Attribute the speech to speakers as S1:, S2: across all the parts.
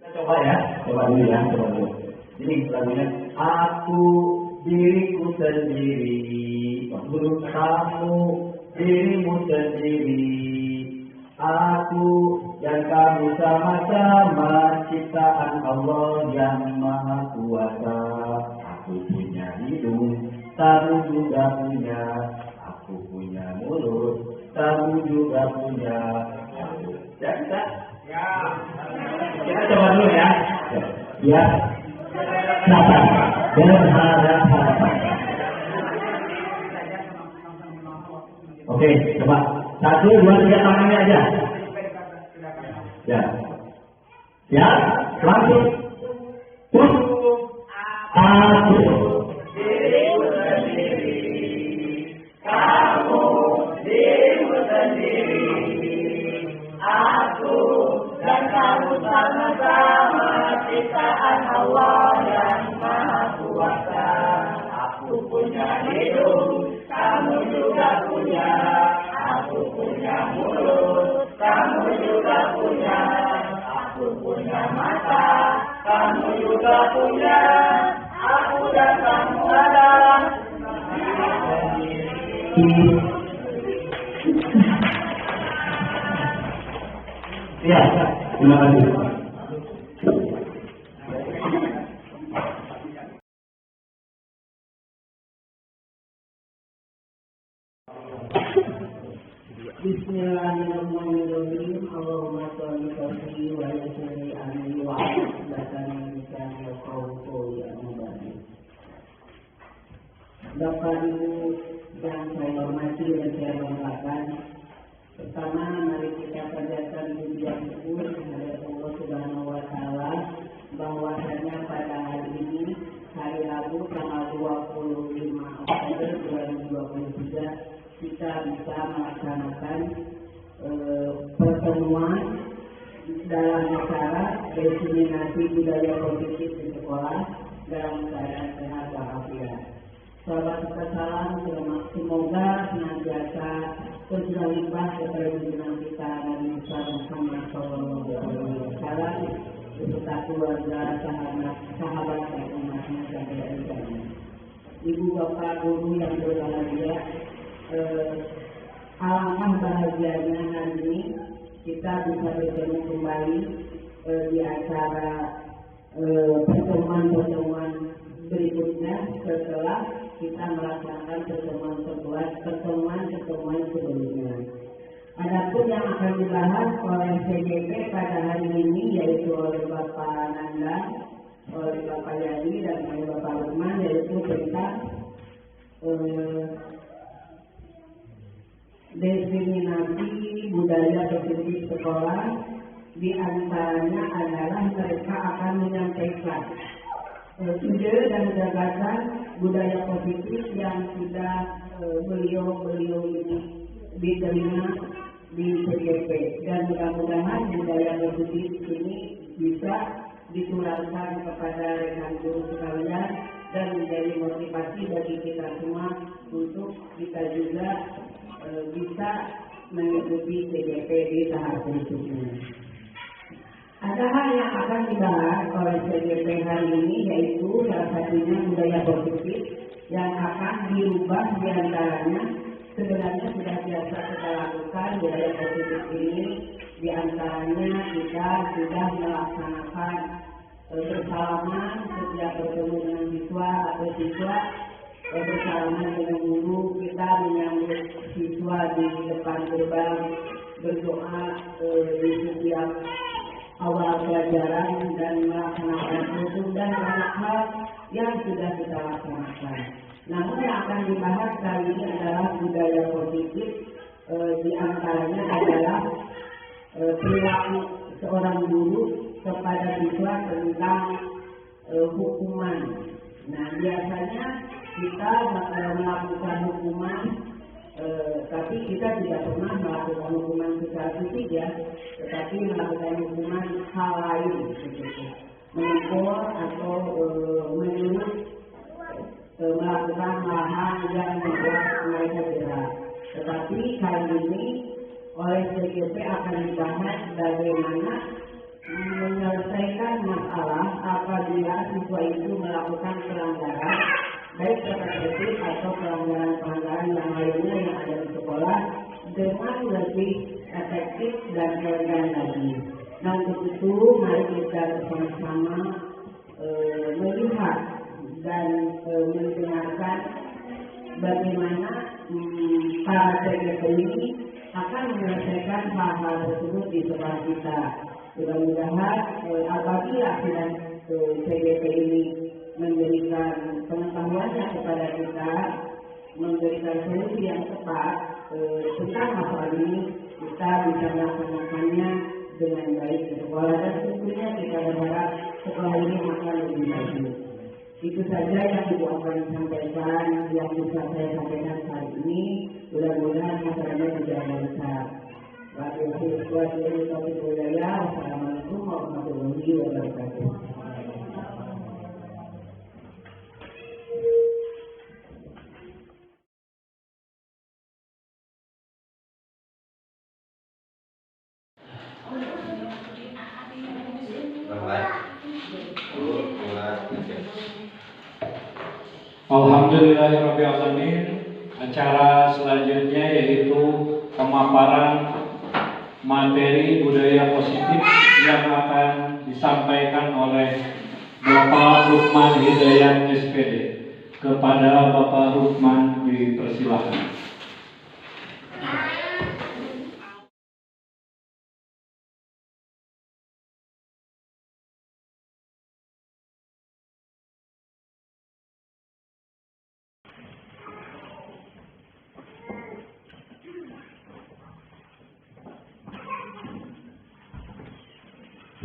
S1: Coba ya, coba dulu. Ini lagunya aku diriku sendiri, menurut kamu dirimu sendiri. Aku dan kamu sama-sama ciptaan Allah yang Maha Kuasa. Aku punya hidung, kamu juga punya. Aku punya mulut, kamu juga punya. Ya bisa? Ya. Kita coba dulu ya. Ya. Sabar. Berharap. Oke, coba. 1, 2, 3 tangannya aja. Ya. Ya, langsung. Terus. Aku dirimu sendiri. Kamu dirimu sendiri. Aku dan kamu sama-sama ciptaan Allah yang Maha Kuasa. Aku punya hidung, kamu juga punya. Aku punya mulut, kamu juga punya. Aku punya mata, kamu juga punya. Aku dan kamu adalah ya, terima kasih.
S2: Bismillahirrahmanirrahim. Allahumma sholli wa sallim alaihi wa ala Bapak Ibu yang saya hormati dan saya banggakan. Pertama, mari kita panjatkan puji yang syukur kepada Allah Subhanahu wa taala bahwasanya pada hari ini, hari Rabu tanggal 25 Oktober 2023, kita bisa melaksanakan pertemuan dalam acara diseminasi budaya positif di sekolah dalam keadaan sehat walafiat. Sahabat kita salam, semoga senantiasa berlimpah kepada junjungan kita Nabi Muhammad SAW beserta keluarga, sahabat dan umatnya sampai akhir. Ibu bapak guru yang berbahagia, alangkah bahagianya hari ini kita bisa bertemu kembali di acara pertemuan berikutnya setelah kita melaksanakan pertemuan sebelumnya. Adapun yang akan dibahas oleh CGP pada hari ini yaitu oleh Bapak Nanda, oleh Bapak Yadi dan oleh Bapak Lukman, yaitu tentang diskriminasi budaya positif sekolah, di antaranya adalah mereka akan menyampaikan ide dan gagasan budaya positif yang sudah beliau ini diterima di PGP, dan mudah-mudahan budaya positif ini bisa ditularkan kepada rekan guru sekalian dan menjadi motivasi bagi kita semua untuk kita juga bisa mengikuti PGP di tahap berikutnya. Ada hal yang akan dibahas oleh PGP hari ini, yaitu salah satunya budaya positif yang akan dirubah diantaranya. Sebenarnya sudah biasa kita lakukan budaya positif ini, diantaranya kita sudah melaksanakan bersalaman setiap bertemu dengan siswa atau siswa, bersalaman dengan guru, kita menyambut siswa di depan gerbang, berdoa di setiap awal pelajaran dan melaksanakan rukun dan banyak hal yang sudah kita laksanakan. Namun yang akan dibahas kali ini adalah budaya positif, di antaranya adalah perilaku seorang guru kepada siswa tentang hukuman. Nah, biasanya kita melakukan hukuman, tapi kita tidak pernah melakukan hukuman secara fisik ya, tetapi melakukan hukuman hal lain, seperti mengukur atau menyuruh melakukan hal-hal yang membuat mereka jerat. Tetapi kali ini oleh PGP akan dibahas bagaimana menyelesaikan masalah apabila siswa itu melakukan pelanggaran, baik terkait atau pelanggaran-pelanggaran yang lainnya yang ada di sekolah, dengan lebih efektif dan elegan lagi. Nah, untuk itu mari kita bersama-sama melihat dan mendengarkan bagaimana para PGP ini akan menyelesaikan hal-hal tersebut di sekolah kita. Mudah-mudahan apabila sudah PGP ini memberikan pengetahuannya kepada kita, memberikan solusi yang tepat tentang masalah ini, kita bisa melaksanakannya dengan baik di sekolah, dan tentunya kita berharap sekolah ini akan lebih baik. Itu saja yang Ibu akan sampaikan, yang bisa saya sampaikan hari ini. Mudah-mudahan masalahnya tidak besar. Wassalamualaikum warahmatullahi wabarakatuh.
S3: Alhamdulillahirrahmanirrahim. Acara selanjutnya yaitu pemaparan materi budaya positif yang akan disampaikan oleh Bapak Rukman Hidayat SPD. Kepada Bapak Rukman dipersilakan.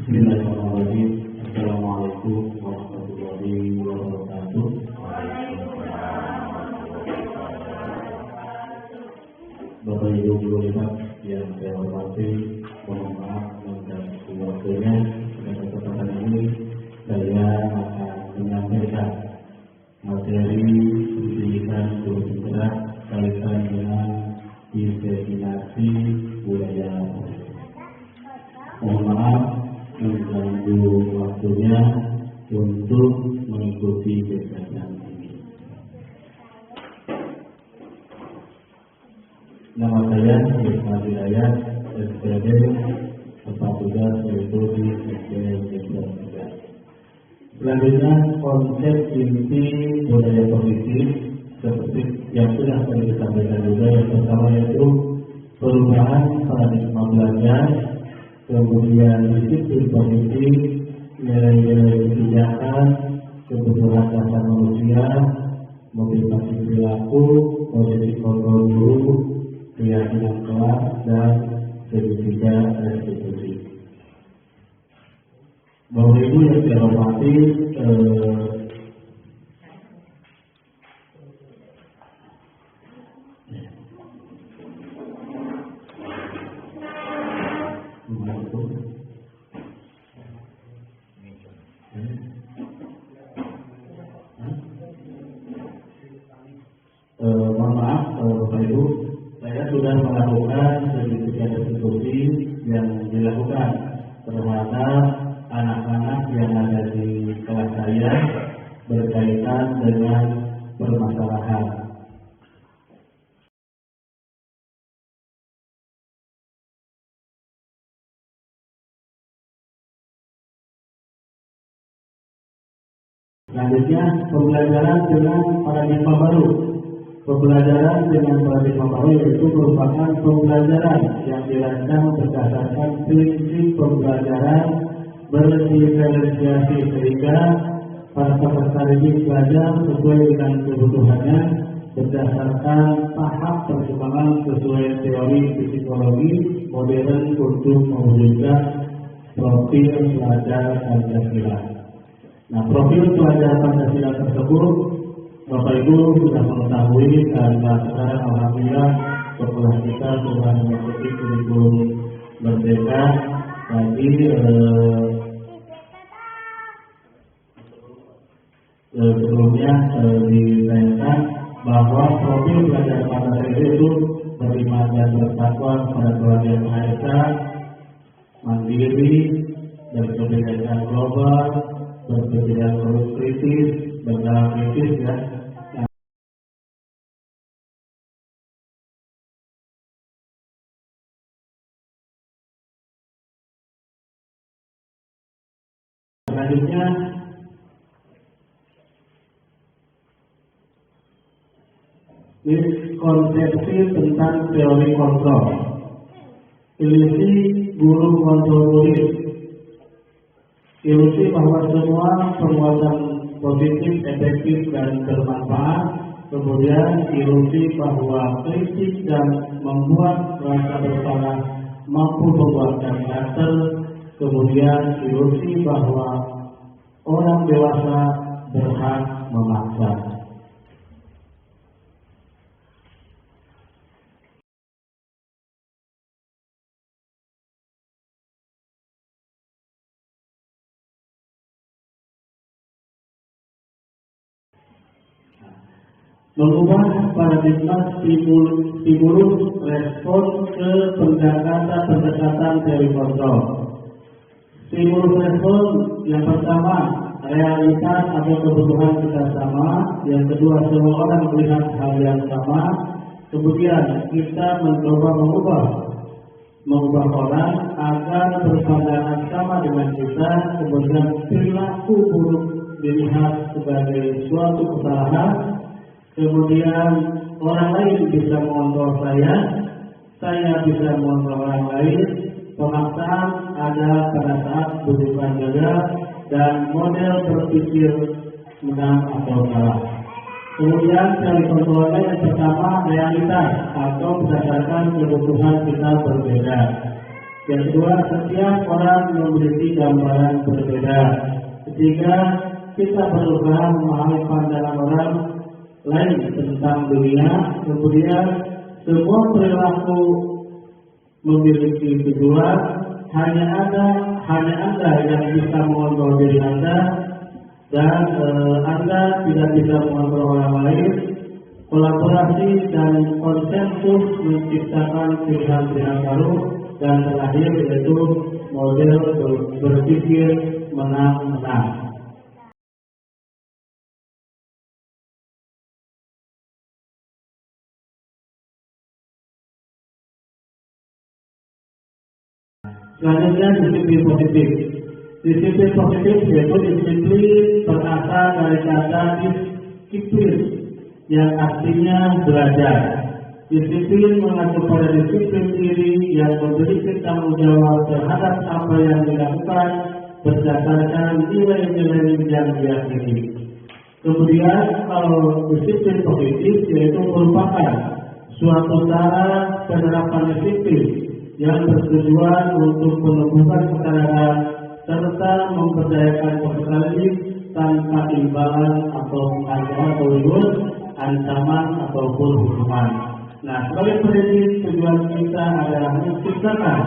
S4: Bismillahirrahmanirrahim. Assalamualaikum warahmatullahi wabarakatuh. Bapak Ibu guru yang saya hormati, mohon maaf mengganggu waktunya. Pada kesempatan ini saya akan menyampaikan materi pendidikan guru penggerak kaitan dengan diskriminasi budaya. Mohon maaf mengganggu waktunya untuk mengikuti kegiatan ini. Nama saya Irfan Hidayat, SPD, tempat tugas yaitu di SPD. Selanjutnya, konsep inti budaya positif seperti yang sudah tadi disampaikan juga, yang pertama yaitu perubahan paradigma belajar, kemudian disiplin positif, nilai-nilai kebijakan, kebutuhan dasar manusia, motivasi perilaku, posisi kontrol guru, keyakinan kelas, dan ketiga restitusi. Bapak Ibu yang saya hormati, mohon maaf Bapak Ibu, saya sudah melakukan sertifikat restitusi yang dilakukan terhadap anak-anak yang ada di kelas saya berkaitan dengan permasalahan. Selanjutnya, pembelajaran dengan paradigma baru. Pembelajaran dengan paradigma baru yaitu merupakan pembelajaran yang dirancang berdasarkan prinsip pembelajaran berdiferensiasi sehingga para peserta didik belajar sesuai dengan kebutuhannya berdasarkan tahap perkembangan sesuai teori psikologi modern untuk mewujudkan profil pelajar Pancasila. Nah, profil pelajar Pancasila tersebut Bapak Ibu sudah mengetahui karena sekarang alhamdulillah sekolah kita sudah mengikuti kurikulum merdeka. Tadi sebelumnya ditayangkan bahwa profil pelajar Pancasila itu beriman dan bertakwa kepada Tuhan Yang Maha Esa, mandiri, berkebijakan global, berpikiran terus kritis, berdalam kritis ya. Selanjutnya miskonsepsi tentang teori kontrol. Ilusi guru kontrol murid. Ilusi bahwa semua perbuatan positif, efektif, dan bermanfaat. Kemudian ilusi bahwa kritik dan membuat rasa bersalah mampu membuatkan karakter. Kemudian ilusi bahwa orang dewasa berhak memaksa. Mengubah paradigma stimulus respon ke pendekatan teori kontrol. Stimulus respon yang pertama, realitas atau kebutuhan kita sama. Yang kedua, semua orang melihat hal yang sama. Kemudian kita mencoba mengubah orang agar berpandangan sama dengan kita. Kemudian perilaku buruk dilihat sebagai suatu kesalahan. Kemudian orang lain bisa mengontrol saya bisa mengontrol orang lain. Pemaksaan ada pada saat bukan gagal dan model berpikir menang atau kalah. Kemudian teori kontrolnya yang pertama realitas atau berdasarkan kebutuhan kita berbeda. Yang kedua, setiap orang memiliki gambaran berbeda. Ketiga, kita berusaha memahami pandangan orang lain tentang dunia. Kemudian semua perilaku memiliki tujuan. Hanya Anda yang bisa mengontrol diri Anda, dan Anda tidak bisa mengontrol orang lain. Kolaborasi dan konsensus menciptakan pilihan-pilihan baru. Dan terakhir yaitu model berpikir menang-menang. Selanjutnya disiplin positif. Disiplin positif yaitu disiplin berasal dari kata disiplin yang artinya belajar. Disiplin mengacu pada disiplin diri yang memiliki tanggung jawab terhadap apa yang dilakukan berdasarkan nilai-nilai yang diyakini. Kemudian kalau disiplin positif yaitu merupakan suatu cara penerapan disiplin yang bertujuan untuk menumbuhkan kesadaran serta memberdayakan peserta didik tanpa imbalan atau penghargaan ancaman ataupun hukuman. Nah, sebagai pendidik tujuan kita adalah menciptakan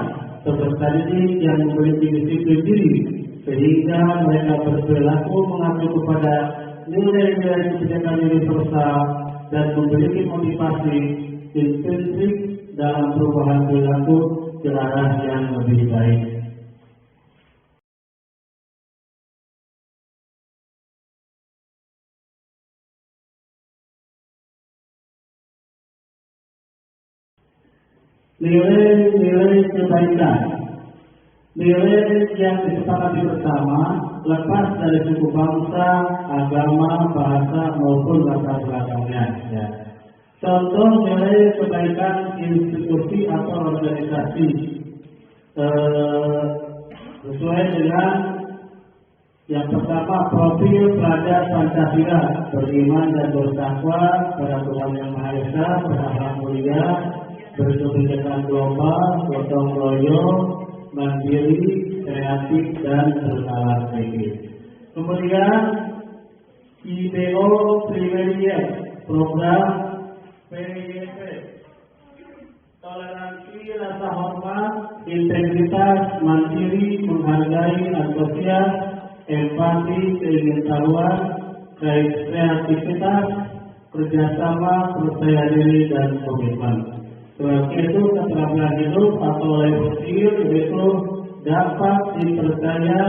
S4: peserta didik yang memiliki disiplin diri sehingga mereka berperilaku mengacu kepada nilai-nilai kebijakan universal dan memiliki motivasi intrinsik dalam perubahan perilaku ke arah yang lebih baik. Nilai-nilai kebaikan, nilai yang disepakati bersama lepas dari suku bangsa, agama, bahasa maupun latar belakangnya. Ya. Contoh nilai kebaikan institusi atau organisasi sesuai dengan yang pertama, profil pelajar Pancasila, beriman dan bertakwa pada Tuhan Yang Maha Esa, berakhlak mulia, berkebijakan global, gotong royong, mandiri, kreatif dan bernalar baik. Kemudian IBO Primedia, program PYP, toleransi, rasa hormat, integritas, mandiri, menghargai, antusias, empati, keingintahuan, kreativitas, kerjasama, percaya diri dan komitmen. Itu keterampilan hidup atau life skill itu dapat dipercaya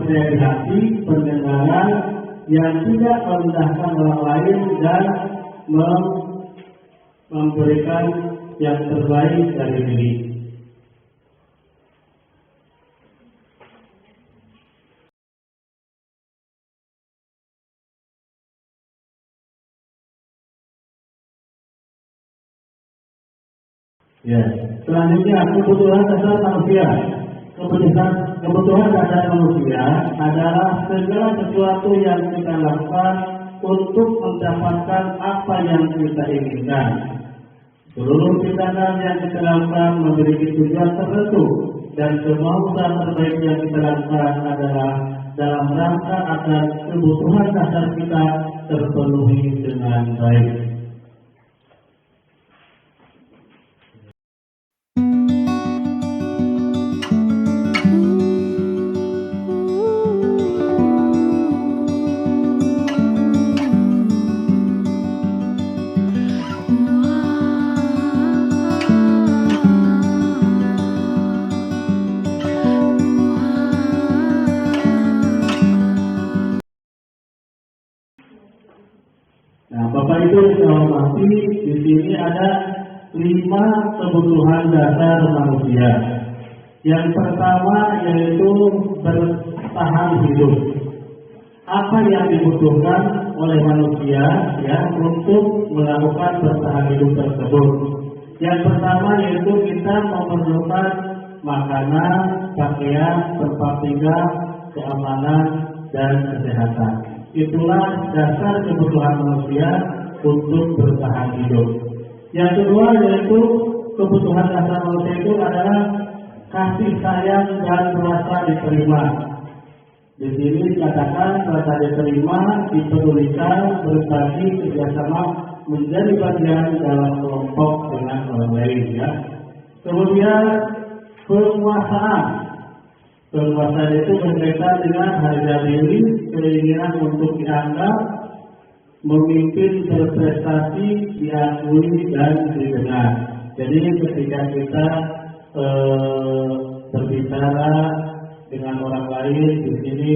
S4: di hati pendengaran yang tidak merendahkan orang lain dan memberikan yang terbaik dari diri. Ya, selanjutnya kebutuhan dasar manusia. Kebutuhan dasar manusia adalah segala sesuatu yang kita lakukan untuk mendapatkan apa yang kita inginkan. Seluruh tindakan yang kita lakukan memiliki tujuan tertentu dan semua usaha terbaik yang kita lakukan adalah dalam rangka agar kebutuhan dasar kita terpenuhi dengan baik. Nah, Bapak Ibu yang saya hormati, di sini ada 5 kebutuhan dasar manusia. Yang pertama yaitu bertahan hidup. Apa yang dibutuhkan oleh manusia ya untuk melakukan bertahan hidup tersebut? Yang pertama yaitu kita memerlukan makanan, pakaian, tempat tinggal, keamanan, dan kesehatan. Itulah dasar kebutuhan manusia untuk bertahan hidup. Yang kedua yaitu kebutuhan dasar manusia itu adalah kasih sayang dan rasa diterima. Di sini dikatakan rasa diterima, dipedulikan, berbagi, kerjasama menjadi bagian dalam kelompok dengan orang lain. Ya. Kemudian penguasaan. Penguasaan itu berkaitan dengan harga diri, keinginan untuk dianggap, memimpin, berprestasi, diakui dan didengar. Jadi ketika kita berbicara dengan orang lain, di sini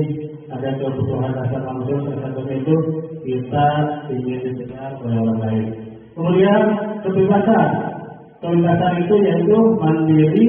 S4: ada kebutuhan dasar manusia, salah satunya itu kita ingin didengar oleh orang lain. Kemudian kebebasan. Kebebasan itu yaitu mandiri,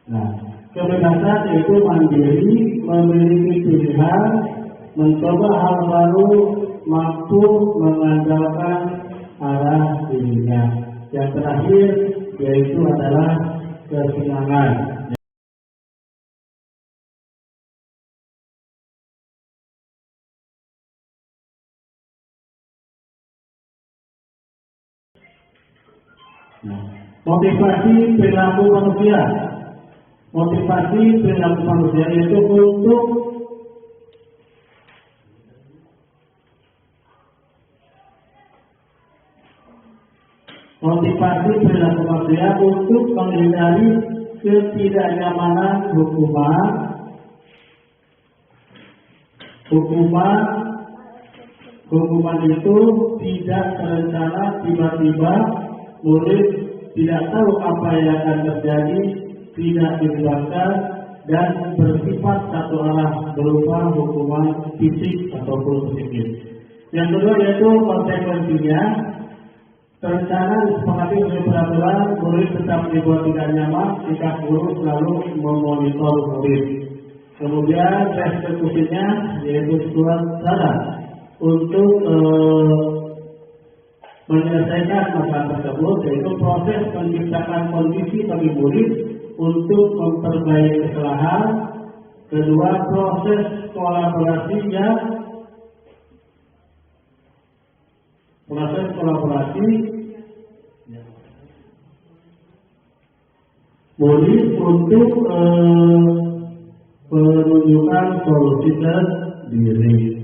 S4: Nah, kebebasan itu mandiri, memiliki pilihan, mencoba hal baru, mampu mengandalkan arah dirinya. Yang terakhir yaitu adalah kesenangan. Nah, motivasi perilaku manusia. Motivasi perilaku manusia itu untuk menghindari ketidaknyamanan hukuman itu tidak terencana, tiba-tiba murid tidak tahu apa yang akan terjadi, tidak diduga dan bersifat satu arah berupa hukuman fisik ataupun psikis. Yang kedua yaitu konsekuensinya. Terencana disepakati oleh peraturan, murid tetap dibuat tidak nyaman jika guru selalu memonitor murid. Kemudian eksekusinya yaitu surat syarat untuk menyelesaikan masalah tersebut, yaitu proses menciptakan kondisi bagi murid untuk memperbaiki kesalahan. Kedua, proses kolaborasi murid untuk penunjukan solusi sendiri.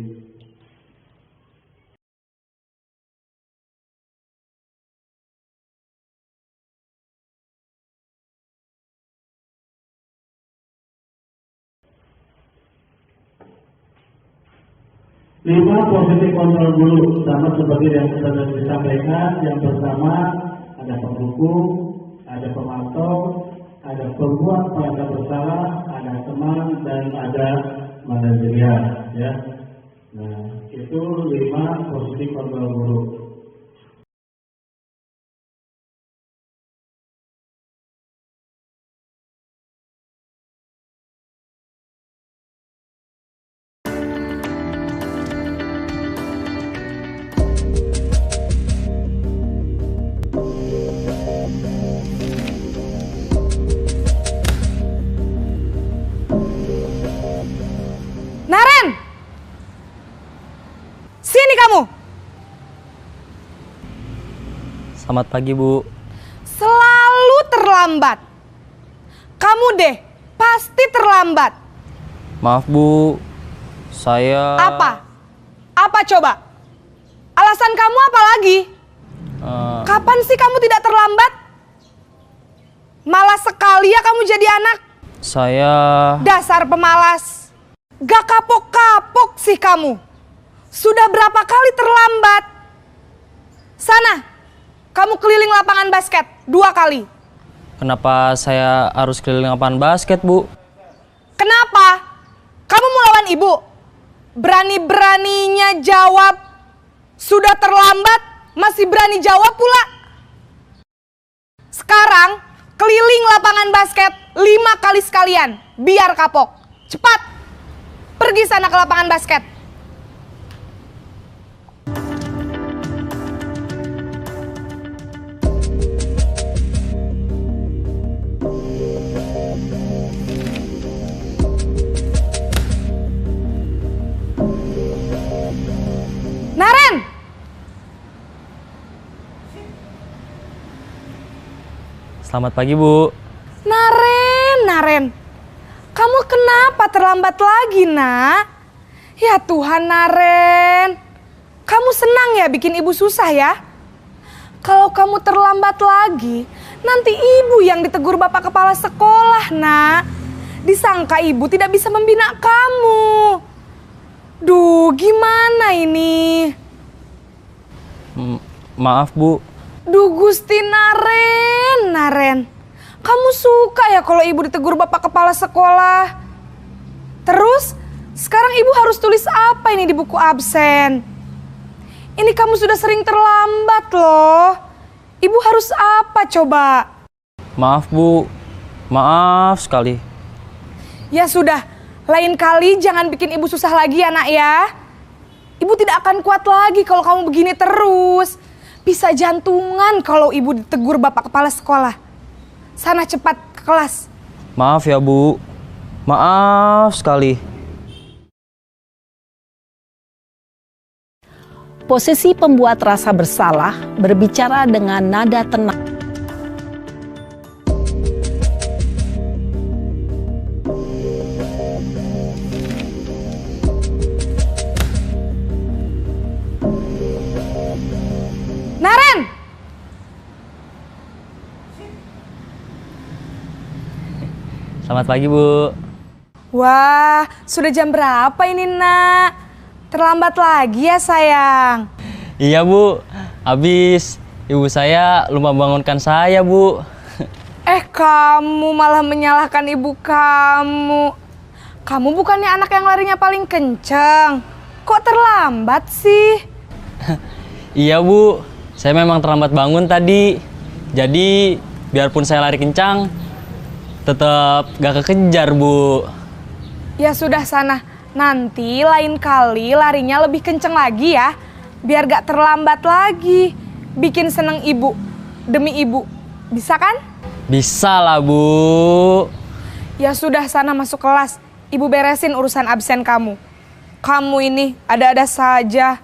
S4: Lima positif kontrol guru, sama seperti yang sudah disampaikan. Yang pertama ada penghukum, ada pemantau, ada pembuat merasa bersalah, ada teman dan ada manajerial. Ya, nah itu 5 positif kontrol guru.
S5: Naren! Sini kamu!
S6: Selamat pagi, Bu.
S5: Selalu terlambat. Kamu deh, pasti terlambat.
S6: Maaf, Bu. Saya...
S5: Apa? Apa coba? Alasan kamu apa lagi? Kapan sih kamu tidak terlambat? Malas sekali ya kamu jadi anak.
S6: Saya...
S5: Dasar pemalas. Gak kapok-kapok sih kamu. Sudah berapa kali terlambat? Sana, kamu keliling lapangan basket 2 kali.
S6: Kenapa saya harus keliling lapangan basket, Bu?
S5: Kenapa? Kamu mau lawan ibu? Berani-beraninya jawab. Sudah terlambat, masih berani jawab pula. Sekarang, keliling lapangan basket 5 kali sekalian. Biar kapok. Cepat! Pergi sana ke lapangan basket. Naren!
S6: Selamat pagi, Bu.
S5: Naren. Kamu kenapa terlambat lagi, Nak? Ya Tuhan, Naren. Kamu senang ya bikin ibu susah ya? Kalau kamu terlambat lagi, nanti ibu yang ditegur bapak kepala sekolah, Nak. Disangka ibu tidak bisa membina kamu. Duh, gimana ini?
S6: Maaf, Bu.
S5: Duh, Gusti Naren. Kamu suka ya kalau ibu ditegur bapak kepala sekolah? Terus, sekarang ibu harus tulis apa ini di buku absen? Ini kamu sudah sering terlambat loh. Ibu harus apa coba?
S6: Maaf, Bu. Maaf sekali.
S5: Ya sudah, lain kali jangan bikin ibu susah lagi ya nak ya. Ibu tidak akan kuat lagi kalau kamu begini terus. Bisa jantungan kalau ibu ditegur bapak kepala sekolah. Sana cepat ke kelas.
S6: Maaf ya Bu. Maaf sekali.
S7: Posisi pembuat rasa bersalah berbicara dengan nada tenang.
S5: Naren!
S6: Selamat pagi Bu.
S5: Wah, sudah jam berapa ini nak? Terlambat lagi ya sayang.
S6: Iya Bu, habis ibu saya lupa bangunkan saya Bu.
S5: Kamu malah menyalahkan ibu kamu. Kamu bukannya anak yang larinya paling kenceng. Kok terlambat sih?
S6: Iya Bu, saya memang terlambat bangun tadi. Jadi biarpun saya lari kencang, tetap gak kekejar Bu.
S5: Ya sudah sana, nanti lain kali larinya lebih kenceng lagi ya. Biar gak terlambat lagi. Bikin seneng ibu, demi ibu. Bisa kan?
S6: Bisa lah Bu.
S5: Ya sudah sana masuk kelas. Ibu beresin urusan absen kamu. Kamu ini ada-ada saja.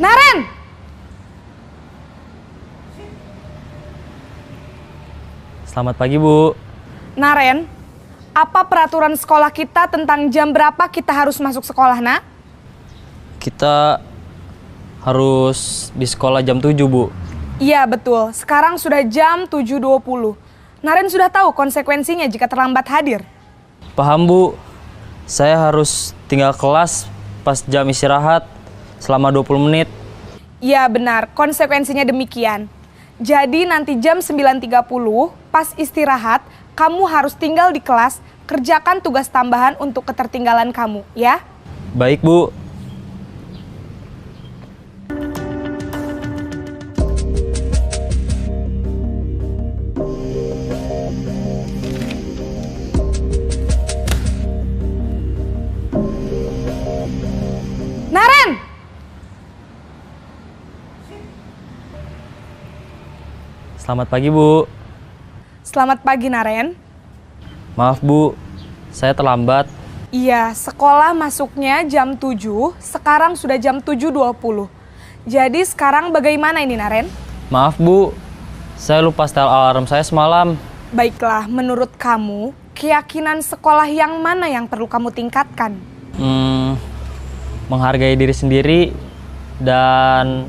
S5: Naren!
S6: Selamat pagi Bu.
S5: Naren, apa peraturan sekolah kita tentang jam berapa kita harus masuk sekolah, nak?
S6: Kita harus di sekolah jam 7 Bu.
S5: Iya, betul. Sekarang sudah jam 7.20. Naren sudah tahu konsekuensinya jika terlambat hadir.
S6: Paham Bu. Saya harus tinggal kelas pas jam istirahat selama 20 menit.
S5: Iya, benar. Konsekuensinya demikian. Jadi nanti jam 9.30 pas istirahat, kamu harus tinggal di kelas, kerjakan tugas tambahan untuk ketertinggalan kamu, ya?
S6: Baik Bu.
S5: Naren!
S6: Selamat pagi Bu.
S5: Selamat pagi, Naren.
S6: Maaf Bu, saya terlambat.
S5: Iya, sekolah masuknya jam 7, sekarang sudah jam 7.20. Jadi sekarang bagaimana ini, Naren?
S6: Maaf Bu, saya lupa setel alarm saya semalam.
S5: Baiklah, menurut kamu, keyakinan sekolah yang mana yang perlu kamu tingkatkan?
S6: Menghargai diri sendiri dan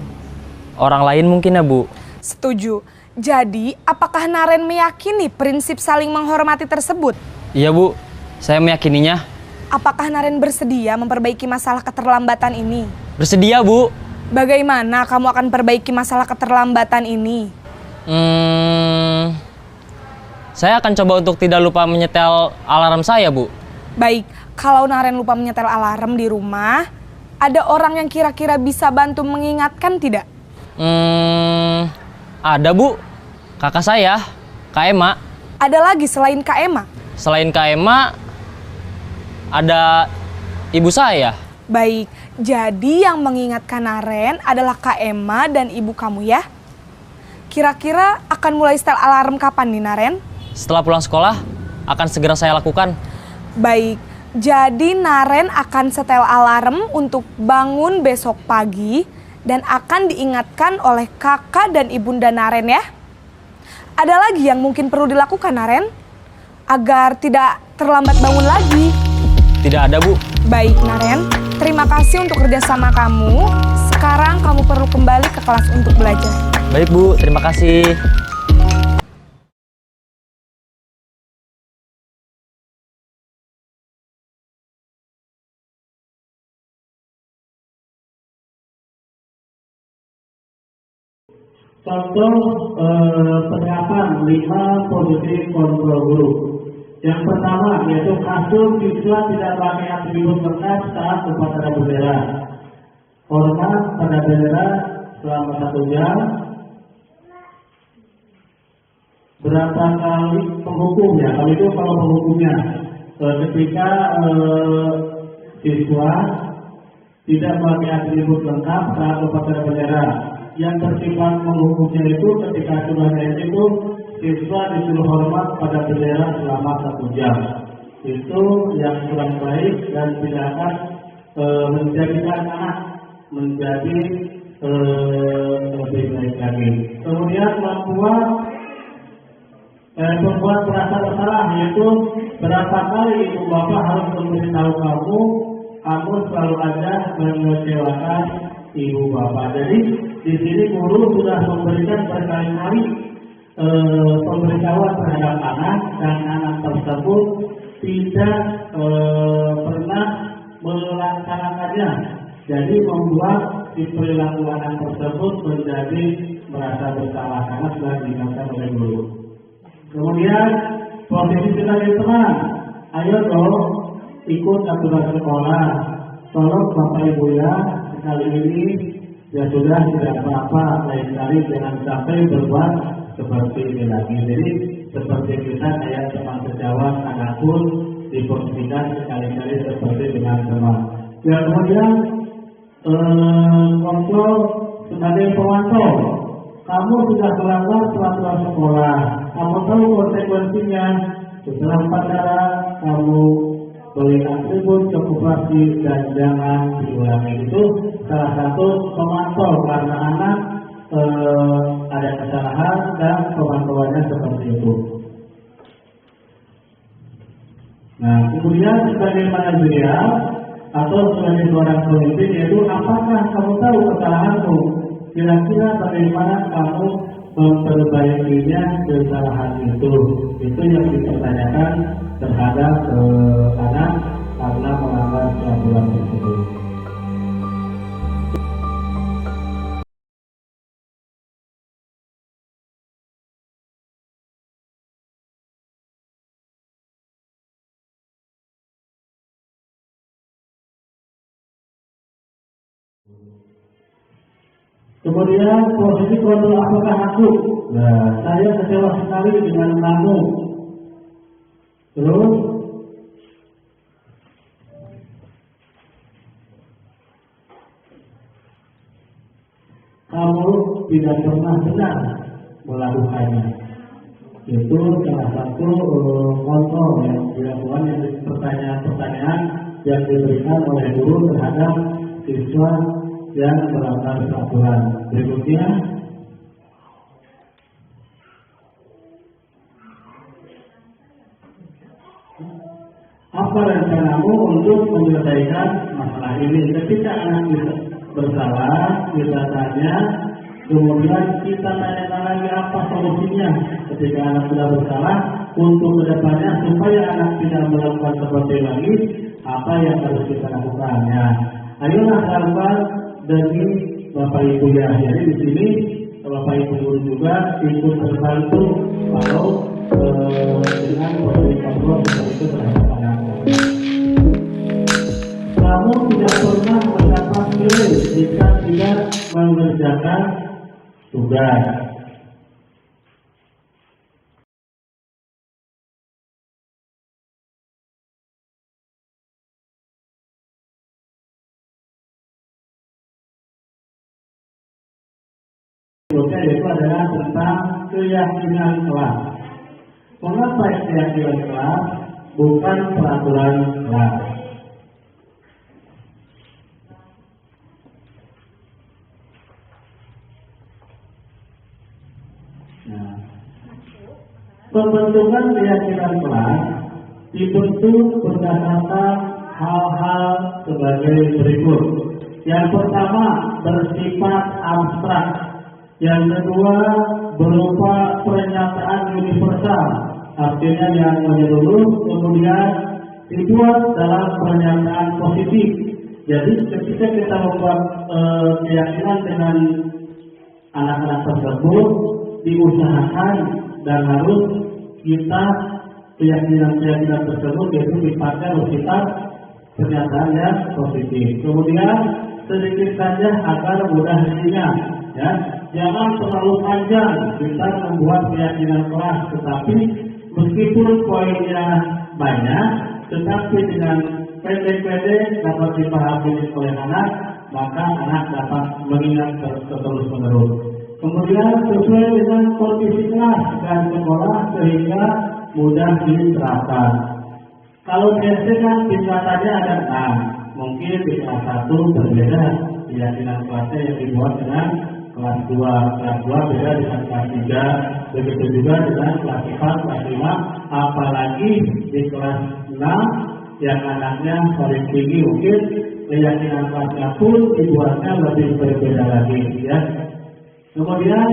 S6: orang lain mungkin ya Bu.
S5: Setuju. Jadi, apakah Naren meyakini prinsip saling menghormati tersebut?
S6: Iya Bu, saya meyakininya.
S5: Apakah Naren bersedia memperbaiki masalah keterlambatan ini?
S6: Bersedia Bu.
S5: Bagaimana kamu akan perbaiki masalah keterlambatan ini?
S6: Saya akan coba untuk tidak lupa menyetel alarm saya Bu.
S5: Baik, kalau Naren lupa menyetel alarm di rumah, ada orang yang kira-kira bisa bantu mengingatkan tidak?
S6: Ada Bu, kakak saya, Kak Ema.
S5: Ada lagi selain Kak Ema?
S6: Selain Kak Ema, ada ibu saya.
S5: Baik, jadi yang mengingatkan Naren adalah Kak Ema dan ibu kamu ya? Kira-kira akan mulai setel alarm kapan nih, Naren?
S6: Setelah pulang sekolah, akan segera saya lakukan.
S5: Baik, jadi Naren akan setel alarm untuk bangun besok pagi dan akan diingatkan oleh kakak dan ibunda Naren ya. Ada lagi yang mungkin perlu dilakukan, Naren? Agar tidak terlambat bangun lagi.
S6: Tidak ada Bu.
S5: Baik, Naren. Terima kasih untuk kerjasama kamu. Sekarang kamu perlu kembali ke kelas untuk belajar.
S6: Baik Bu, terima kasih.
S4: Contoh penerapan 5 posisi kontrol guru. Yang pertama yaitu kasus siswa tidak pakai atribut lengkap saat upacara bendera. Hormat pada bendera selama 1 jam. Berapa kali penghukumnya? Kalau itu kalau penghukumnya ketika siswa tidak pakai atribut lengkap saat upacara bendera. Yang bersifat menghukumnya itu ketika aturannya itu siswa disuruh hormat pada bendera selama 1 jam. Itu yang kurang baik dan tidak akan menjadikan anak menjadi lebih baik lagi. Kemudian membuat merasa bersalah, yaitu berapa kali ibu bapak harus memberitahu kamu selalu aja mengecewakan ibu bapak. Jadi di sini guru sudah memberikan berkali-kali pemberitahuan terhadap anak dan anak tersebut tidak pernah melaksanakannya. Jadi membuat si perilaku anak tersebut menjadi merasa bersalah karena sudah diingatkan oleh guru. Kemudian posisi sebagai teman, ayo dong ikut aturan sekolah. Tolong bapak ibu ya, kali ini ya sudah tidak apa-apa, lain kali jangan sampai berbuat seperti ini lagi. Jadi seperti kita kayak teman sejawat, anak pun diposisikan sekali-kali seperti dengan teman. Ya kemudian kontrol sebagai pemantau. Kamu sudah melanggar peraturan sekolah, kamu tahu konsekuensinya. Setelah upacara kamu beli atribut koperasi dan jangan diulangi. Itu salah satu pemantau karena anak ada kesalahan dan pemantauannya seperti itu. Nah, kemudian sebagai manajerial atau sebagai seorang pemimpin, yaitu apakah kamu tahu kesalahanmu? Kira-kira bagaimana kamu memperbaikinya kesalahan itu? Itu yang dipertanyakan terhadap anak karena melanggar peraturan tersebut. Kemudian posisi kontrol apakah aku? Nah, saya kecewa sekali dengan kamu. Terus kamu tidak pernah benar melakukannya. Itu salah satu kontrol yang dilakukan, yang pertanyaan-pertanyaan yang diberikan oleh guru terhadap siswa yang melanggar peraturan. Berikutnya, apa rencanamu untuk menyelesaikan masalah ini? Ketika anak kita bersalah, kita tanya, kemudian kita tanyakan lagi apa solusinya. Ketika anak sudah bersalah, untuk kedepannya supaya anak tidak melakukan seperti lagi, apa yang harus kita lakukan? Ya, ayolah lakukan demi Bapak Ibu ya. Jadi di sini Bapak Ibu guru juga ikut terbantu kalau dengan posisi kontrol seperti itu terhadap anak. Kamu tidak pernah mendapat nilai jika tidak mengerjakan tugas. Yaitu adalah tentang keyakinan kelas. Mengapa keyakinan kelas bukan peraturan kelas? Nah, pembentukan keyakinan kelas dibentuk berdasarkan hal-hal sebagai berikut. Yang pertama bersifat abstrak. Yang kedua berupa pernyataan universal, artinya yang menyeluruh, kemudian dibuat dalam pernyataan positif. Jadi ketika kita membuat keyakinan dengan anak-anak tersebut diusahakan dan harus kita keyakinan tersebut yaitu sifatnya bersifat pernyataan yang positif. Kemudian sedikit saja agar mudah diingat, ya. Jangan terlalu panjang kita membuat keyakinan kelas, tetapi meskipun poinnya banyak, tetapi dengan pendek-pendek dapat dipahami oleh anak, maka anak dapat mengingat terus-menerus. Kemudian sesuai dengan kondisi kelas dan sekolah sehingga mudah diterapkan. Kalau TSC kan tingkatannya ada 6, mungkin di kelas 1 berbeda keyakinan kelasnya yang dibuat dengan kelas 2 beda dengan kelas 3, begitu juga dengan kelas 4, kelas 5, apalagi di kelas 6 yang anaknya paling tinggi mungkin keyakinan kelasnya pun dibuatnya lebih berbeda lagi, ya. Kemudian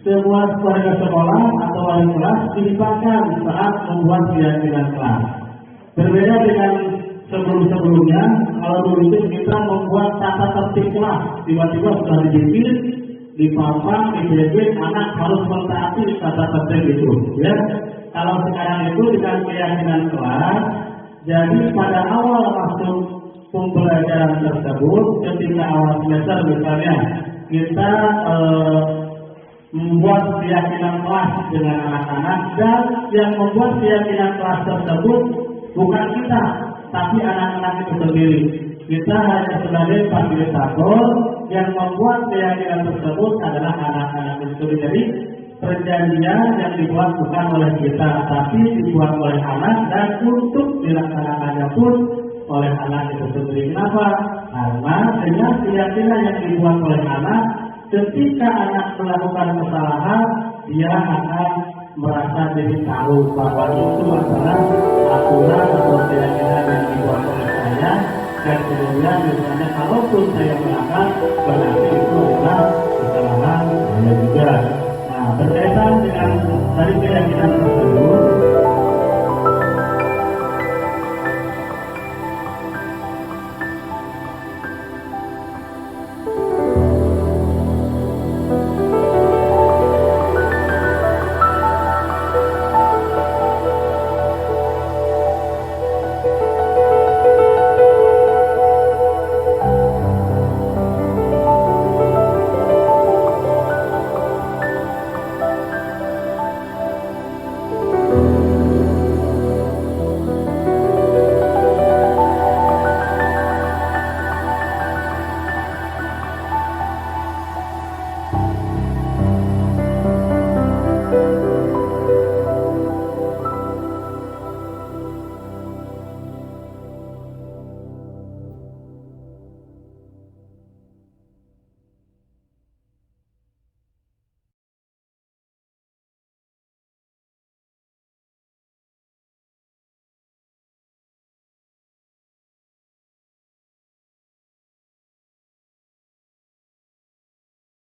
S4: semua keluarga sekolah atau wali kelas dilibatkan saat membuat keyakinan kelas. Berbeda dengan sebelum-sebelumnya, kalau dulu itu kita membuat tata tertib kelas, tiba-tiba sudah dibikin, dipapang, dibikin, anak harus mentaati tata tertib itu, ya. Kalau sekarang itu dengan keyakinan kelas, jadi pada awal masuk pembelajaran tersebut, ketika awal semester misalnya, kita membuat keyakinan kelas dengan anak-anak, dan yang membuat keyakinan kelas tersebut bukan kita, tapi anak-anak itu sendiri. Kita hanya sebagai fasilitator, yang membuat keyakinan tersebut adalah anak-anak itu sendiri. Jadi perjanjian yang dibuat bukan oleh kita, tapi dibuat oleh anak, dan untuk dilaksanakannya pun oleh anak itu sendiri. Kenapa? Karena dengan keyakinan yang dibuat oleh anak, ketika anak melakukan kesalahan, dia akan merasa jadi tahu bahwa itu adalah aturan atau keyakinan yang dibuat oleh saya, dan kemudian misalnya kalaupun saya melanggar, berarti itu adalah kesalahan saya juga. Nah, berkaitan dengan dari keyakinan tersebut,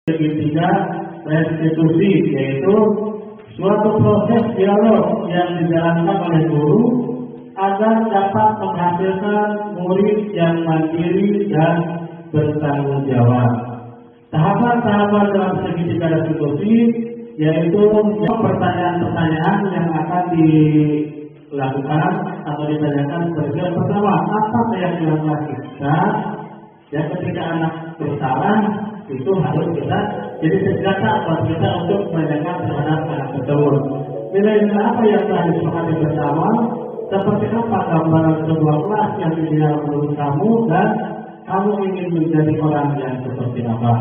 S4: ketiga, restitusi, yaitu suatu proses dialog yang dijalankan oleh guru agar dapat menghasilkan murid yang mandiri dan bertanggung jawab. Tahapan-tahapan dalam segitiga restitusi yaitu pertanyaan-pertanyaan yang akan dilakukan atau ditanyakan seperti yang pertama, apa keyakinan kita? Ya, ketika anak bersalah itu harus kita jadi senjata buat kita untuk menanyakan terhadap anak tersebut. Nilai-nilai apa yang telah disepakati bersama? Seperti apa gambaran sebuah kelas yang ideal menurut kamu, dan kamu ingin menjadi orang yang seperti apa?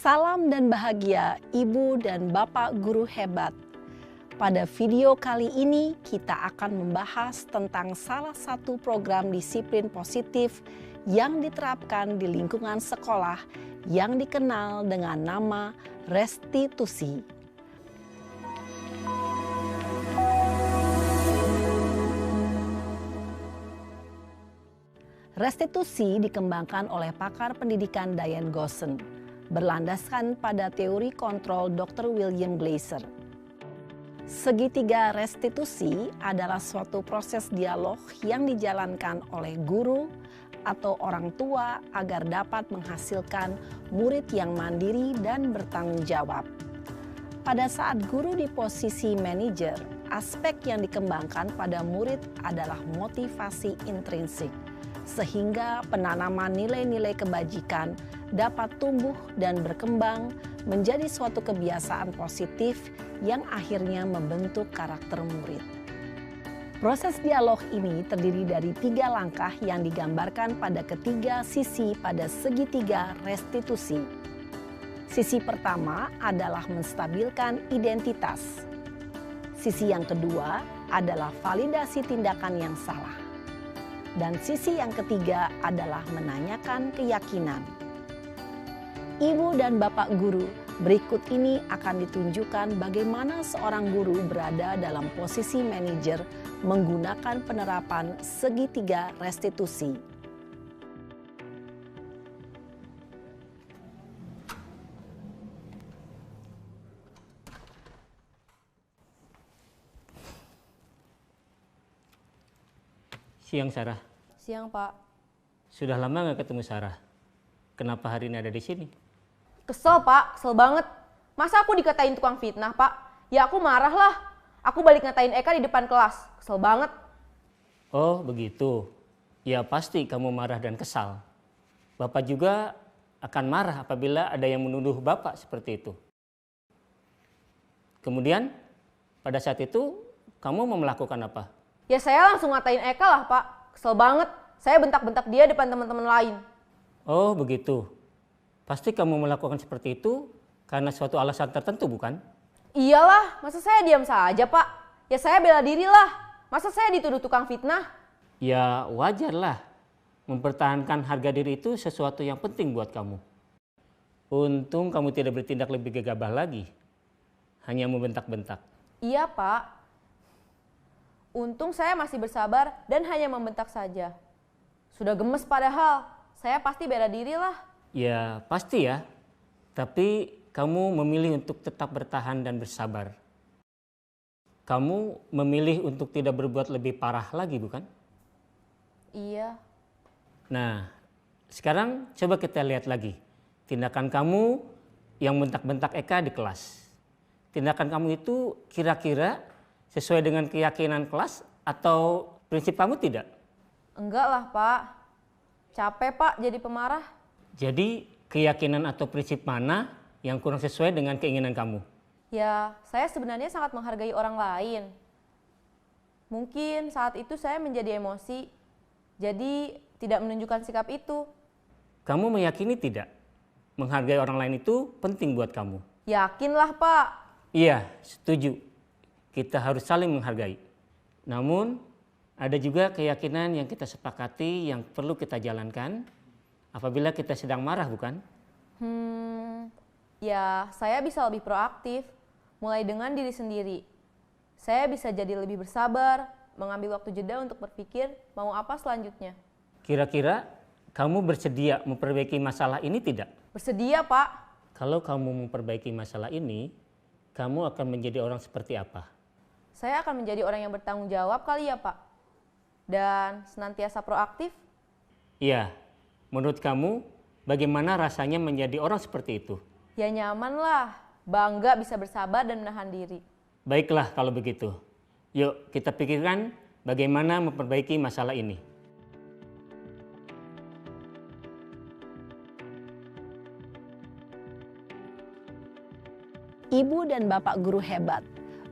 S7: Salam dan bahagia Ibu dan Bapak Guru hebat. Pada video kali ini kita akan membahas tentang salah satu program disiplin positif yang diterapkan di lingkungan sekolah yang dikenal dengan nama restitusi. Restitusi dikembangkan oleh pakar pendidikan Diane Gosson, berlandaskan pada teori kontrol Dr. William Glasser. Segitiga restitusi adalah suatu proses dialog yang dijalankan oleh guru atau orang tua agar dapat menghasilkan murid yang mandiri dan bertanggung jawab. Pada saat guru di posisi manajer, aspek yang dikembangkan pada murid adalah motivasi intrinsik, sehingga penanaman nilai-nilai kebajikan dapat tumbuh dan berkembang menjadi suatu kebiasaan positif yang akhirnya membentuk karakter murid. Proses dialog ini terdiri dari 3 langkah yang digambarkan pada ketiga sisi pada segitiga restitusi. Sisi pertama adalah menstabilkan identitas. Sisi yang kedua adalah validasi tindakan yang salah. Dan sisi yang ketiga adalah menanyakan keyakinan. Ibu dan Bapak guru, berikut ini akan ditunjukkan bagaimana seorang guru berada dalam posisi manajer menggunakan penerapan segitiga restitusi.
S8: Siang, Sarah.
S9: Siang, Pak.
S8: Sudah lama nggak ketemu Sarah. Kenapa hari ini ada di sini?
S9: Kesel, Pak. Kesel banget. Masa aku dikatain tukang fitnah, Pak? Ya aku marah lah. Aku balik ngatain Eka di depan kelas. Kesel banget.
S8: Oh, begitu. Ya pasti kamu marah dan kesal. Bapak juga akan marah apabila ada yang menuduh Bapak seperti itu. Kemudian, pada saat itu, kamu mau melakukan apa?
S9: Ya saya langsung ngatain Eka lah, Pak. Kesel banget. Saya bentak-bentak dia depan teman-teman lain.
S8: Oh, begitu. Pasti kamu melakukan seperti itu karena suatu alasan tertentu, bukan?
S9: Iyalah, masa saya diam saja, Pak? Ya saya bela diri lah. Masa saya dituduh tukang fitnah?
S8: Ya wajarlah. Mempertahankan harga diri itu sesuatu yang penting buat kamu. Untung kamu tidak bertindak lebih gegabah lagi. Hanya membentak-bentak.
S9: Iya, Pak. Untung saya masih bersabar dan hanya membentak saja. Sudah gemes padahal, saya pasti bela diri lah.
S8: Ya pasti ya, tapi kamu memilih untuk tetap bertahan dan bersabar. Kamu memilih untuk tidak berbuat lebih parah lagi, bukan?
S9: Iya.
S8: Nah, sekarang coba kita lihat lagi. Tindakan kamu yang bentak-bentak Eka di kelas. Tindakan kamu itu kira-kira sesuai dengan keyakinan kelas atau prinsip kamu tidak?
S9: Enggak lah, Pak. Capek, Pak, jadi pemarah.
S8: Jadi keyakinan atau prinsip mana yang kurang sesuai dengan keinginan kamu?
S9: Ya, saya sebenarnya sangat menghargai orang lain. Mungkin saat itu saya menjadi emosi, jadi tidak menunjukkan sikap itu.
S8: Kamu meyakini tidak? Menghargai orang lain itu penting buat kamu.
S9: Yakinlah, Pak.
S8: Iya, setuju. Kita harus saling menghargai. Namun, ada juga keyakinan yang kita sepakati yang perlu kita jalankan apabila kita sedang marah, bukan?
S9: Ya saya bisa lebih proaktif, mulai dengan diri sendiri. Saya bisa jadi lebih bersabar, mengambil waktu jeda untuk berpikir mau apa selanjutnya.
S8: Kira-kira kamu bersedia memperbaiki masalah ini tidak?
S9: Bersedia, Pak.
S8: Kalau kamu memperbaiki masalah ini, kamu akan menjadi orang seperti apa?
S9: Saya akan menjadi orang yang bertanggung jawab kali ya, Pak. Dan senantiasa proaktif.
S8: Iya, menurut kamu bagaimana rasanya menjadi orang seperti itu?
S9: Ya nyaman lah, bangga bisa bersabar dan menahan diri.
S8: Baiklah kalau begitu. Yuk kita pikirkan bagaimana memperbaiki masalah ini.
S7: Ibu dan Bapak guru hebat,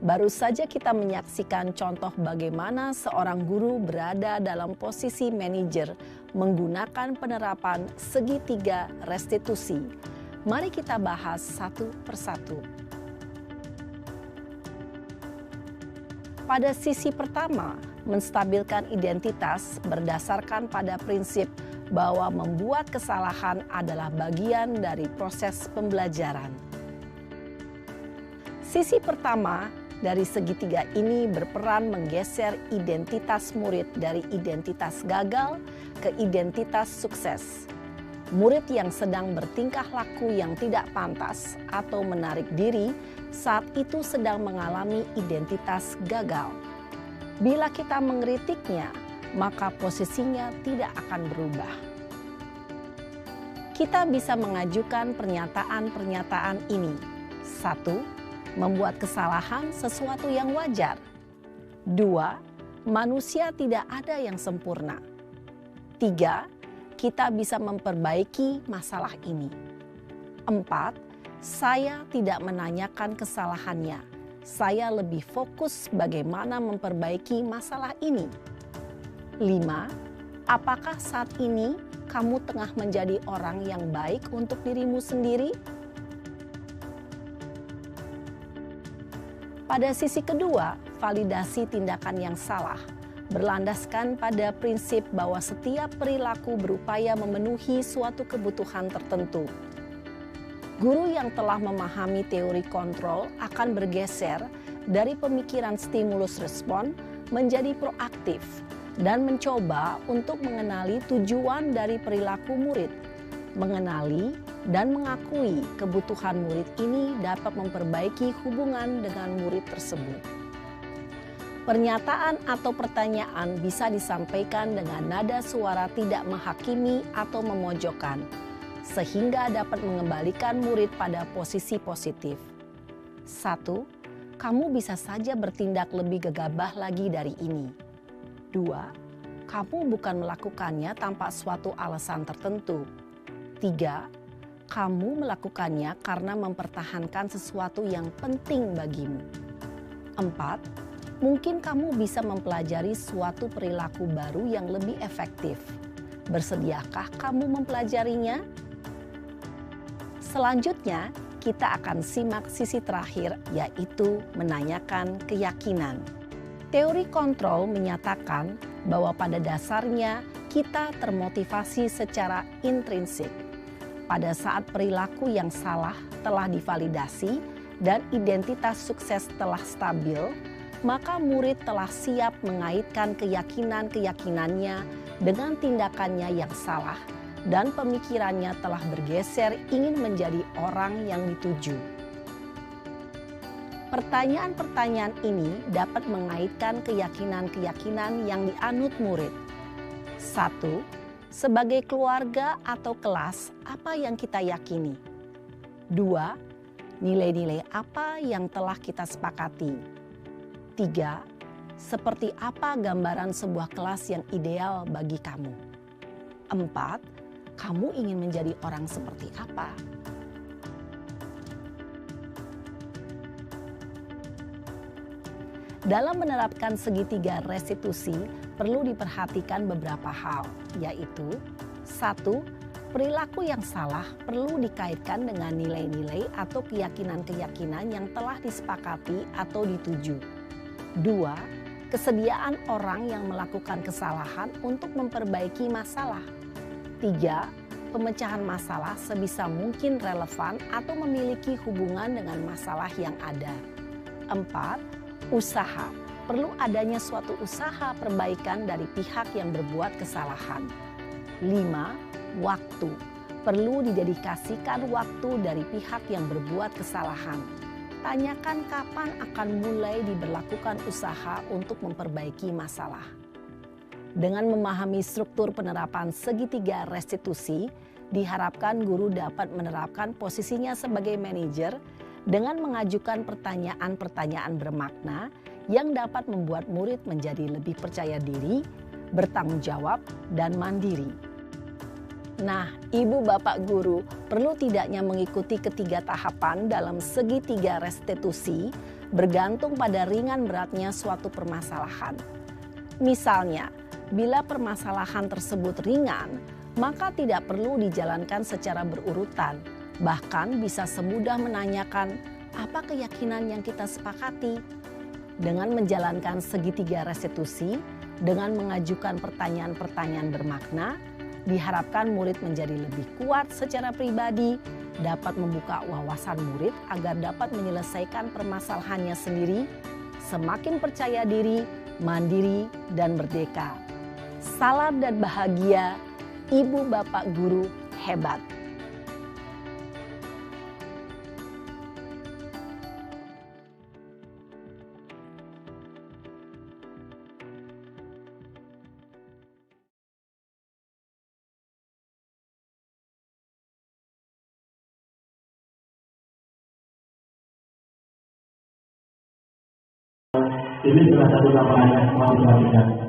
S7: baru saja kita menyaksikan contoh bagaimana seorang guru berada dalam posisi manajer menggunakan penerapan segitiga restitusi. Mari kita bahas satu persatu. Pada sisi pertama, menstabilkan identitas berdasarkan pada prinsip bahwa membuat kesalahan adalah bagian dari proses pembelajaran. Sisi pertama dari segitiga ini berperan menggeser identitas murid dari identitas gagal ke identitas sukses. Murid yang sedang bertingkah laku yang tidak pantas atau menarik diri saat itu sedang mengalami identitas gagal. Bila kita mengkritiknya, maka posisinya tidak akan berubah. Kita bisa mengajukan pernyataan-pernyataan ini. 1. Membuat kesalahan sesuatu yang wajar. 2. Manusia tidak ada yang sempurna. 3. Kita bisa memperbaiki masalah ini. 4. Saya tidak menanyakan kesalahannya. Saya lebih fokus bagaimana memperbaiki masalah ini. 5. Apakah saat ini kamu tengah menjadi orang yang baik untuk dirimu sendiri? Pada sisi kedua, validasi tindakan yang salah berlandaskan pada prinsip bahwa setiap perilaku berupaya memenuhi suatu kebutuhan tertentu. Guru yang telah memahami teori kontrol akan bergeser dari pemikiran stimulus respon menjadi proaktif dan mencoba untuk mengenali tujuan dari perilaku murid. Mengenali dan mengakui kebutuhan murid ini dapat memperbaiki hubungan dengan murid tersebut. Pernyataan atau pertanyaan bisa disampaikan dengan nada suara tidak menghakimi atau memojokkan, sehingga dapat mengembalikan murid pada posisi positif. 1. Kamu bisa saja bertindak lebih gegabah lagi dari ini. 2. Kamu bukan melakukannya tanpa suatu alasan tertentu. 3. Kamu melakukannya karena mempertahankan sesuatu yang penting bagimu. 4. Mungkin kamu bisa mempelajari suatu perilaku baru yang lebih efektif. Bersediakah kamu mempelajarinya? Selanjutnya, kita akan simak sisi terakhir, yaitu menanyakan keyakinan. Teori kontrol menyatakan bahwa pada dasarnya kita termotivasi secara intrinsik. Pada saat perilaku yang salah telah divalidasi dan identitas sukses telah stabil, maka murid telah siap mengaitkan keyakinan-keyakinannya dengan tindakannya yang salah dan pemikirannya telah bergeser ingin menjadi orang yang dituju. Pertanyaan-pertanyaan ini dapat mengaitkan keyakinan-keyakinan yang dianut murid. 1. Sebagai keluarga atau kelas, apa yang kita yakini? 2. Nilai-nilai apa yang telah kita sepakati? 3. Seperti apa gambaran sebuah kelas yang ideal bagi kamu? 4. Kamu ingin menjadi orang seperti apa? Dalam menerapkan segitiga restitusi, perlu diperhatikan beberapa hal, yaitu 1. Perilaku yang salah perlu dikaitkan dengan nilai-nilai atau keyakinan-keyakinan yang telah disepakati atau dituju. 2. Kesediaan orang yang melakukan kesalahan untuk memperbaiki masalah. 3. Pemecahan masalah sebisa mungkin relevan atau memiliki hubungan dengan masalah yang ada. 4. Usaha. Perlu adanya suatu usaha perbaikan dari pihak yang berbuat kesalahan. 5. Waktu. Perlu didedikasikan waktu dari pihak yang berbuat kesalahan. Tanyakan kapan akan mulai diberlakukan usaha untuk memperbaiki masalah. Dengan memahami struktur penerapan segitiga restitusi, diharapkan guru dapat menerapkan posisinya sebagai manajer dengan mengajukan pertanyaan-pertanyaan bermakna yang dapat membuat murid menjadi lebih percaya diri, bertanggung jawab, dan mandiri. Nah, ibu bapak guru perlu tidaknya mengikuti ketiga tahapan dalam segitiga restitusi bergantung pada ringan beratnya suatu permasalahan. Misalnya, bila permasalahan tersebut ringan, maka tidak perlu dijalankan secara berurutan. Bahkan bisa semudah menanyakan apa keyakinan yang kita sepakati. Dengan menjalankan segitiga restitusi, dengan mengajukan pertanyaan-pertanyaan bermakna, diharapkan murid menjadi lebih kuat secara pribadi, dapat membuka wawasan murid agar dapat menyelesaikan permasalahannya sendiri, semakin percaya diri, mandiri, dan merdeka. Salam dan bahagia, Ibu Bapak Guru hebat.
S4: Ini salah satu laporan yang mau dibagikan.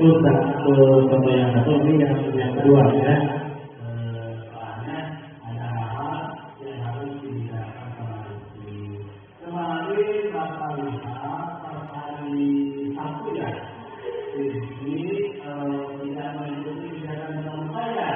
S4: Itu contoh yang satu, ini yang kedua ya. Soalnya ada hal yang harus dijelaskan sama istri. Kemarin Bapak lihat pas hari Sabtu ya, istri tidak mengikuti kegiatan bersama saya.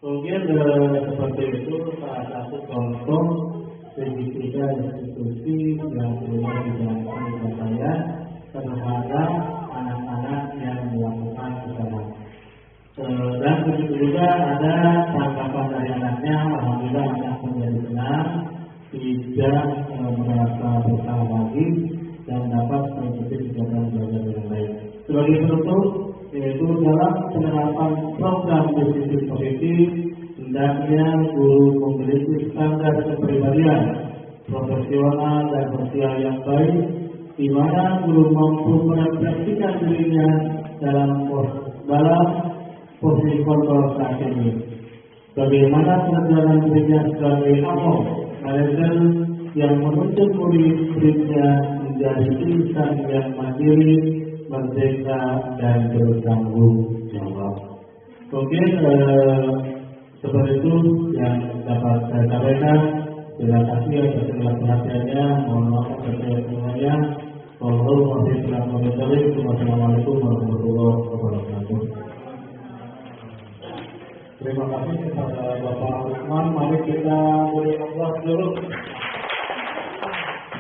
S4: Mungkin seperti itu salah satu contoh segitiga institusi yang punya dijalankan oleh saya terhadap anak-anak yang melakukan kesalahan. Dan begitu juga ada tanggapan dari anaknya, alhamdulillah anak menjadi senang, tidak merasa bersalah lagi dan dapat mengikuti kegiatan belajar dengan baik. Sebagai penutup, yaitu dalam penerapan program disiplin positif, hendaknya guru memiliki standar kepribadian profesional dan sosial yang baik, di mana guru mampu merefleksikan dirinya dalam posisi kontrol saat ini. Bagaimana perjalanan dirinya sebagai manajer yang menuntut murid-muridnya menjadi insan yang mandiri, merdeka dan bertanggung jawab. Mungkin seperti itu yang dapat saya sampaikan. Terima kasih atas segala perhatiannya. Mohon maaf atas segala semuanya. Wassalamualaikum warahmatullahi wabarakatuh. Terima kasih kepada Bapak Usman. Mari kita beri aplaus dulu.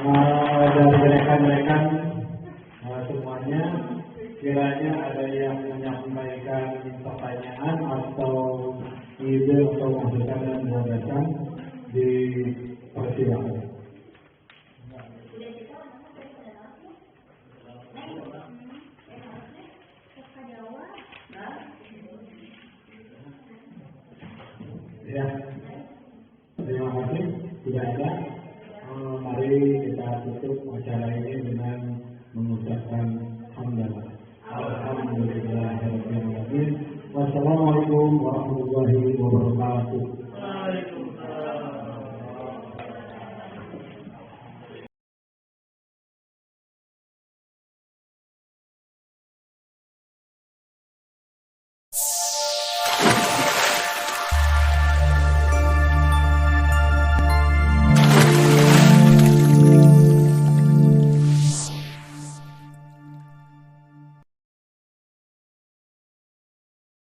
S4: Dari rekan-rekan semuanya, kiranya ada yang menyampaikan pertanyaan atau ide atau masukan dan gagasan, dipersilakan. Ya, terima kasih. Tidak ada. Mari tutup acara ini dengan mengucapkan hamdalah. Alhamdulillahirrahmanirrahim. Wassalamualaikum warahmatullahi wabarakatuh.